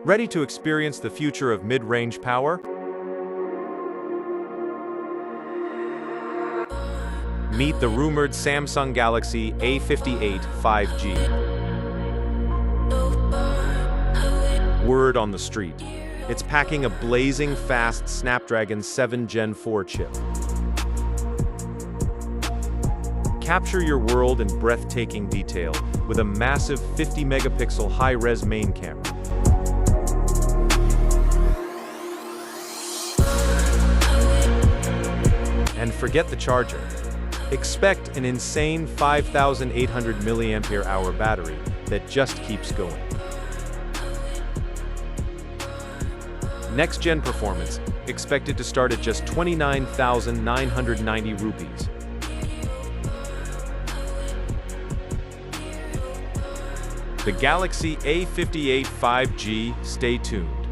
Ready to experience the future of mid-range power? Meet the rumored Samsung Galaxy A58 5G. Word on the street. It's packing a blazing fast Snapdragon 7 Gen 4 chip. Capture your world in breathtaking detail with a massive 50-megapixel high-res main camera. And forget the charger. Expect an insane 5,800 mAh battery that just keeps going. Next-gen performance expected to start at just 29,990 rupees. The Galaxy A58 5G, stay tuned.